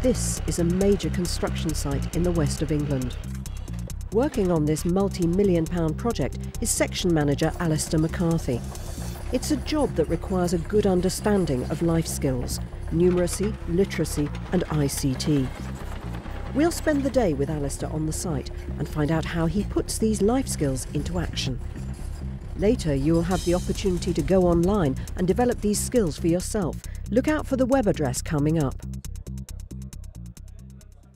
This is a major construction site in the west of England. Working on this multi-million-pound project is section manager Alistair McCarthy. It's a job that requires a good understanding of life skills, numeracy, literacy and ICT. We'll spend the day with Alistair on the site and find out how he puts these life skills into action. Later, you'll have the opportunity to go online and develop these skills for yourself. Look out for the web address coming up.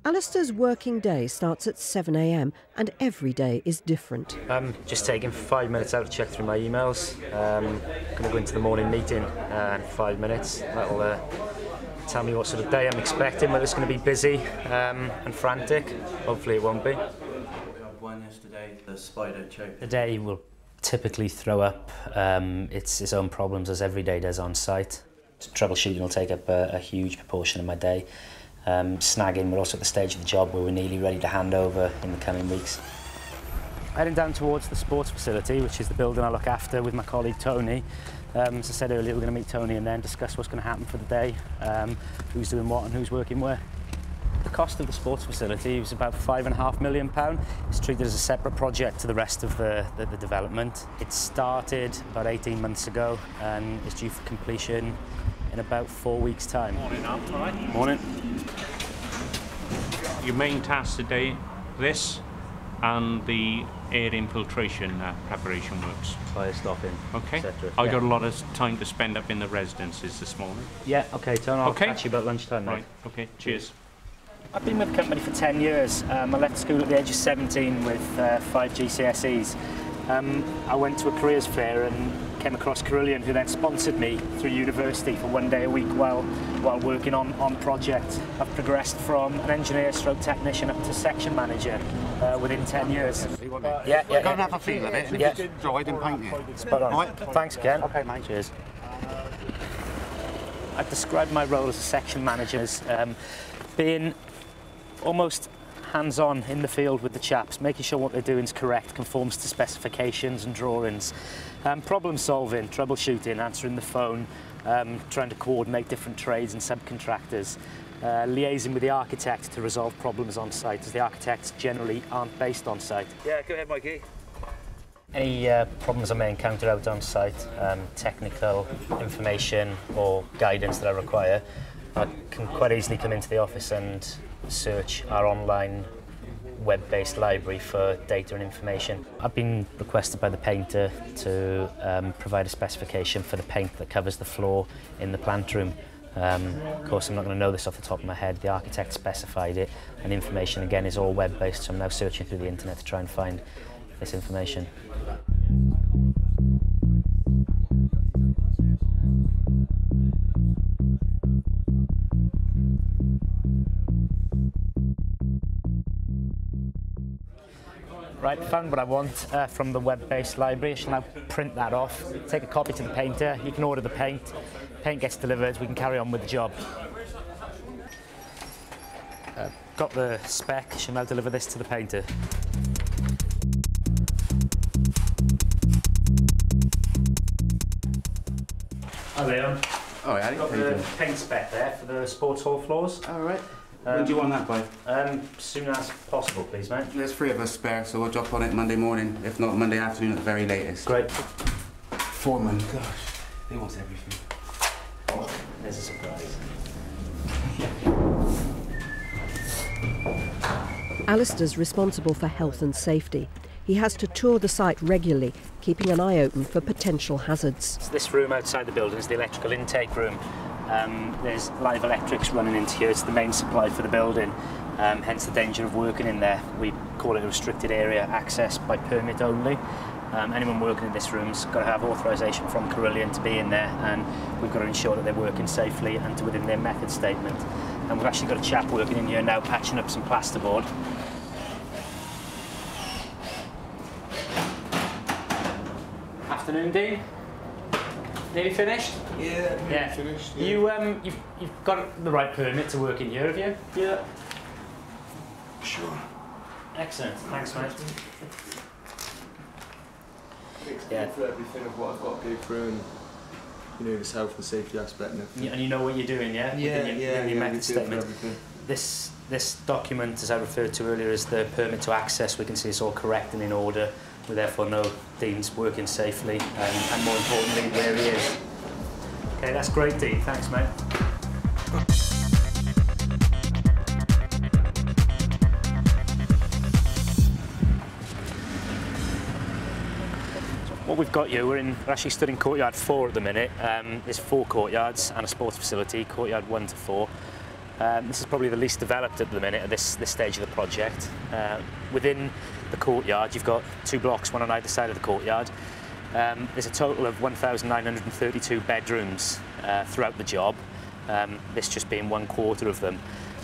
Alistair's working day starts at 7 AM and every day is different. I'm just taking 5 minutes out to check through my emails. I'm going to go into the morning meeting in 5 minutes. That'll tell me what sort of day I'm expecting, whether it's going to be busy and frantic. Hopefully it won't be. We had one yesterday, the spider choked. The day will typically throw up its own problems, as every day does on site. Troubleshooting will take up a huge proportion of my day. Snagging, we're also at the stage of the job where we're nearly ready to hand over in the coming weeks. Heading down towards the sports facility, which is the building I look after with my colleague Tony. As I said earlier, we're going to meet Tony and then discuss what's going to happen for the day, who's doing what and who's working where. The cost of the sports facility was about £5.5 million. It's treated as a separate project to the rest of the development. It started about 18 months ago and is due for completion in about 4 weeks' time. Morning, Al. All right. Morning. Your main task today, this and the air infiltration preparation works. Fire stopping, Okay. etc. I got a lot of time to spend up in the residences this morning. Yeah, okay, Tony, I'll Okay. catch you about lunchtime, mate. Right, okay, cheers. I've been with the company for 10 years. I left school at the age of 17 with 5 GCSEs. I went to a careers fair and came across Carillion, who then sponsored me through university for 1 day a week while working on projects. I've progressed from an engineer stroke technician up to section manager within 10 years. Yeah. Go and have a feel of it, and if it's dry, then paint it. Spot on. Right. Thanks again. Okay, mate. Cheers. I'd describe my role as a section manager as being almost hands-on in the field with the chaps, making sure what they're doing is correct, conforms to specifications and drawings. Problem solving, troubleshooting, answering the phone, trying to coordinate different trades and subcontractors, liaising with the architect to resolve problems on site, as the architects generally aren't based on site. Yeah, go ahead, Mikey. Any problems I may encounter out on site, technical information or guidance that I require, I can quite easily come into the office and search our online web-based library for data and information. I've been requested by the painter to provide a specification for the paint that covers the floor in the plant room. Of course, I'm not going to know this off the top of my head. The architect specified it, and information again is all web-based, so I'm now searching through the internet to try and find this information. Right, found what I want from the web-based library. I shall now print that off, take a copy to the painter. He can order the paint. Paint gets delivered, we can carry on with the job. Got the spec, shall now deliver this to the painter. Hi Leon. Oh, yeah. Got the paint spec there for the sports hall floors. All right. When do you want that by? Soon as possible, please, mate. There's 3 of us spare, so we'll drop on it Monday morning, if not Monday afternoon at the very latest. Great. Foreman, gosh, he wants everything. Oh, there's a surprise. Alistair's responsible for health and safety. He has to tour the site regularly, keeping an eye open for potential hazards. So this room outside the building is the electrical intake room. There's live electrics running into here. It's the main supply for the building, hence the danger of working in there. We call it a restricted area, access by permit only. Anyone working in this room's got to have authorisation from Carillion to be in there, and we've got to ensure that they're working safely and to within their method statement. And we've actually got a chap working in here now patching up some plasterboard. Afternoon, Dean. Nearly finished? Yeah, finished. Yeah. You've got the right permit to work in here, have you? Yeah. Sure. Excellent. Thanks, mate. Yeah. For everything of what I've got to go through, and you know, this health and safety aspect and everything. And you know what you're doing, yeah? Yeah, your method statement. Everything. This document, as I referred to earlier, is the permit to access. We can see it's all correct and in order. We therefore know Dean's working safely, and more importantly, where he is. Okay, that's great, Dean. Thanks, mate. What we've got here, we're actually stood in courtyard 4 at the minute. There's 4 courtyards and a sports facility, courtyard 1 to 4. This is probably the least developed at the minute at this stage of the project. Within the courtyard, you've got 2 blocks, one on either side of the courtyard. There's a total of 1,932 bedrooms throughout the job, this just being 1/4 of them.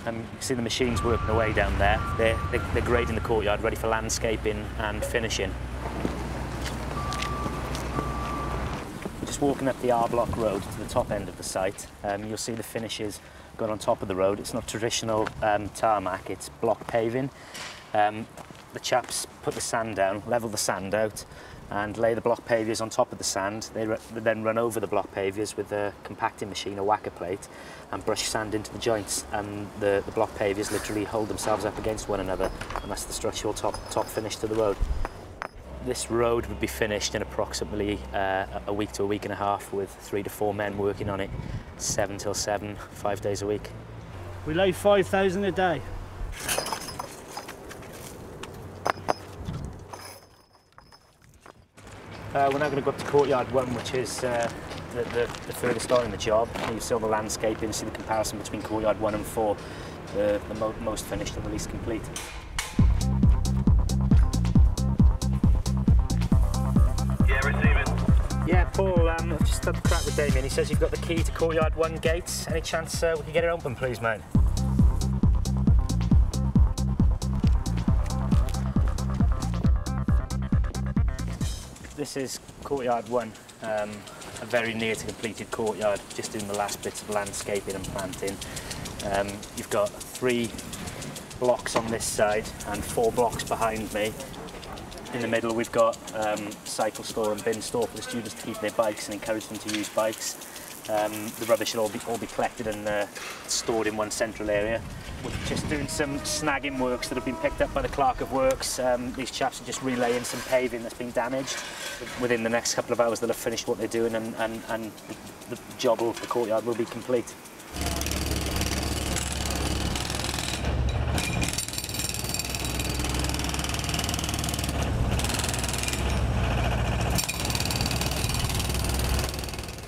You can see the machines working away down there. They're grading the courtyard, ready for landscaping and finishing. Just walking up the R Block road to the top end of the site, you'll see the finishes going on top of the road. It's not traditional tarmac, it's block paving. The chaps put the sand down, level the sand out, and lay the block pavers on top of the sand. They then run over the block pavers with a compacting machine, a whacker plate, and brush sand into the joints. And the block pavers literally hold themselves up against one another, and that's the structural top finish to the road. This road would be finished in approximately a week to a week and a half, with 3 to 4 men working on it, 7 till 7, 5 days a week. We lay 5,000 a day. We're now going to go up to courtyard 1, which is the furthest on in the job. You see all the landscaping, see the comparison between courtyard 1 and 4, the most finished and the least complete. Yeah, Paul, I've just had a chat with Damien. He says you've got the key to courtyard 1 gates. Any chance we could get it open, please, mate? This is courtyard 1, a very near to completed courtyard, just doing the last bits of landscaping and planting. You've got 3 blocks on this side and 4 blocks behind me. In the middle we've got cycle store and bin store for the students to keep their bikes and encourage them to use bikes. The rubbish will all be collected and stored in one central area. We're just doing some snagging works that have been picked up by the Clerk of Works. These chaps are just relaying some paving that's been damaged. Within the next couple of hours they'll have finished what they're doing, and the job of the courtyard will be complete.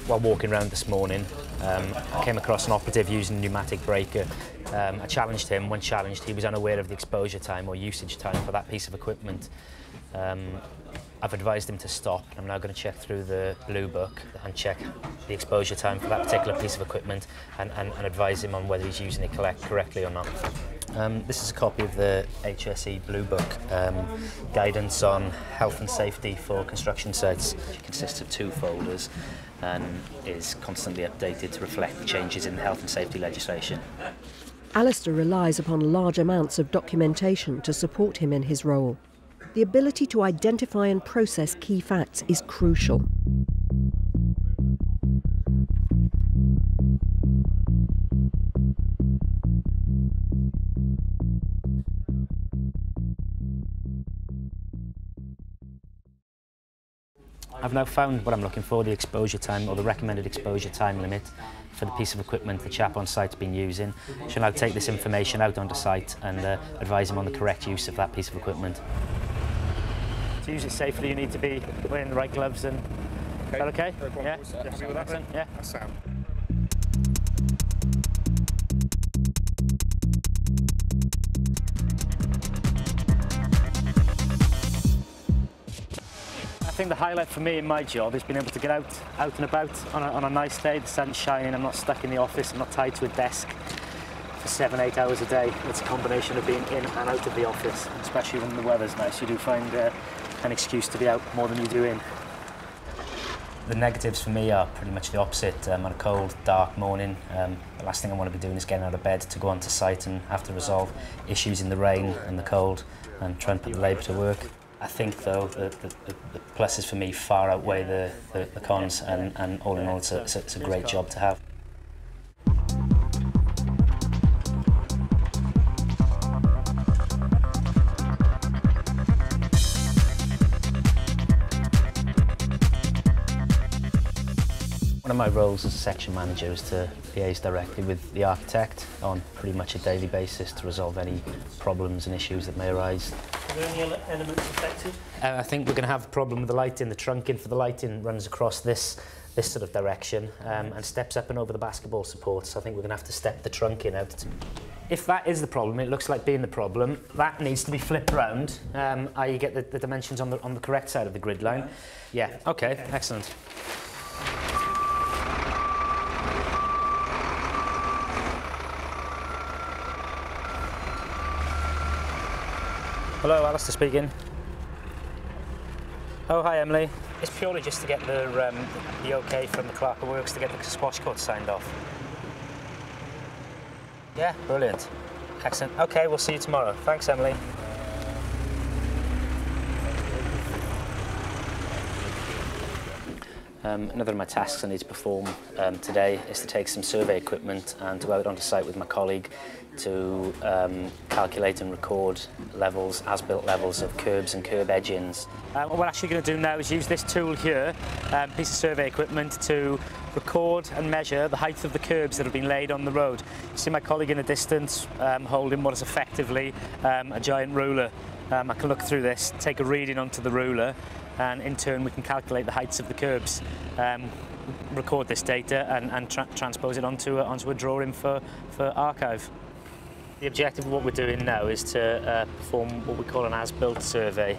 While walking around this morning, I came across an operative using a pneumatic breaker. I challenged him. When challenged, he was unaware of the exposure time or usage time for that piece of equipment. I've advised him to stop. I'm now going to check through the blue book and check the exposure time for that particular piece of equipment and advise him on whether he's using it correctly or not. This is a copy of the HSE Blue Book, guidance on health and safety for construction sites. It consists of 2 folders and is constantly updated to reflect the changes in the health and safety legislation. Alistair relies upon large amounts of documentation to support him in his role. The ability to identify and process key facts is crucial. I've now found what I'm looking for, the exposure time, or the recommended exposure time limit for the piece of equipment the chap on site's been using. Shall now take this information out onto site and advise him on the correct use of that piece of equipment. To use it safely, you need to be wearing the right gloves and... Is that okay? Yeah? Happy with that? Yeah? That's sound. I think the highlight for me in my job is being able to get out and about on a nice day. The sun's shining, I'm not stuck in the office, I'm not tied to a desk for 7-8 hours a day. It's a combination of being in and out of the office, especially when the weather's nice. You do find an excuse to be out more than you do in. The negatives for me are pretty much the opposite. On a cold, dark morning, the last thing I want to be doing is getting out of bed to go onto site and have to resolve issues in the rain and the cold and try and put the labour to work. I think, though, the pluses for me far outweigh the cons, and all in all, it's a great job to have. One of my roles as a section manager is to liaise directly with the architect on pretty much a daily basis to resolve any problems and issues that may arise. Are there any elements affected? I think we're going to have a problem with the lighting. The trunking for the lighting runs across this sort of direction and steps up and over the basketball supports. So I think we're going to have to step the trunking out. If that is the problem, it looks like being the problem, that needs to be flipped round, i.e. get the dimensions on the correct side of the grid line. Yeah, okay. Excellent. Hello, Alistair speaking. Oh, hi, Emily. It's purely just to get the OK from the clerk of works to get the squash court signed off. Yeah, brilliant. Excellent. OK, we'll see you tomorrow. Thanks, Emily. Another of my tasks I need to perform today is to take some survey equipment and to go out onto site with my colleague to calculate and record levels, as-built levels of curbs and curb edgings. What we're actually going to do now is use this tool here, piece of survey equipment, to record and measure the height of the curbs that have been laid on the road. You see my colleague in the distance holding what is effectively a giant ruler. I can look through this, take a reading onto the ruler, and in turn we can calculate the heights of the curbs, record this data and transpose it onto a drawing for archive. The objective of what we're doing now is to perform what we call an as-built survey.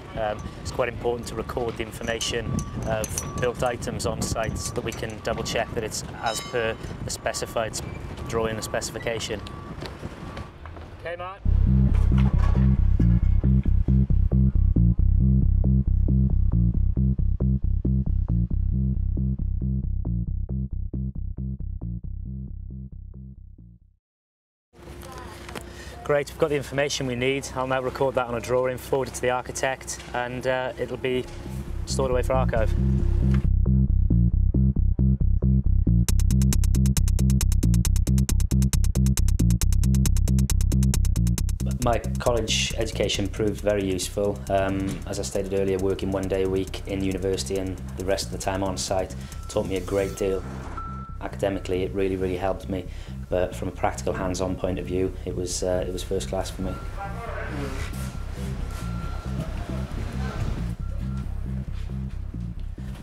It's quite important to record the information of built items on site so that we can double check that it's as per the specified drawing and specification. Okay, Mark. Great, we've got the information we need. I'll now record that on a drawing, forward it to the architect, and it'll be stored away for archive. My college education proved very useful. As I stated earlier, working 1 day a week in university and the rest of the time on site taught me a great deal. Academically, it really helped me, but from a practical, hands-on point of view, it was first class for me.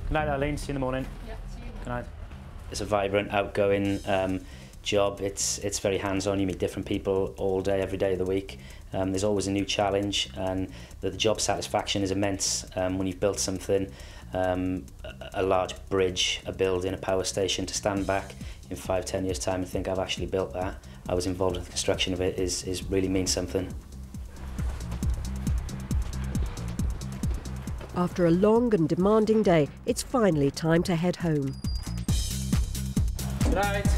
Good night, Arlene. See you in the morning. Yeah, see you. Good night. It's a vibrant, outgoing job. It's very hands-on. You meet different people all day, every day of the week. There's always a new challenge, and the job satisfaction is immense when you've built something. A large bridge, a building, a power station, to stand back in 5-10 years time and think I've actually built that, I was involved in the construction of it, is really means something. After a long and demanding day, it's finally time to head home. Good night.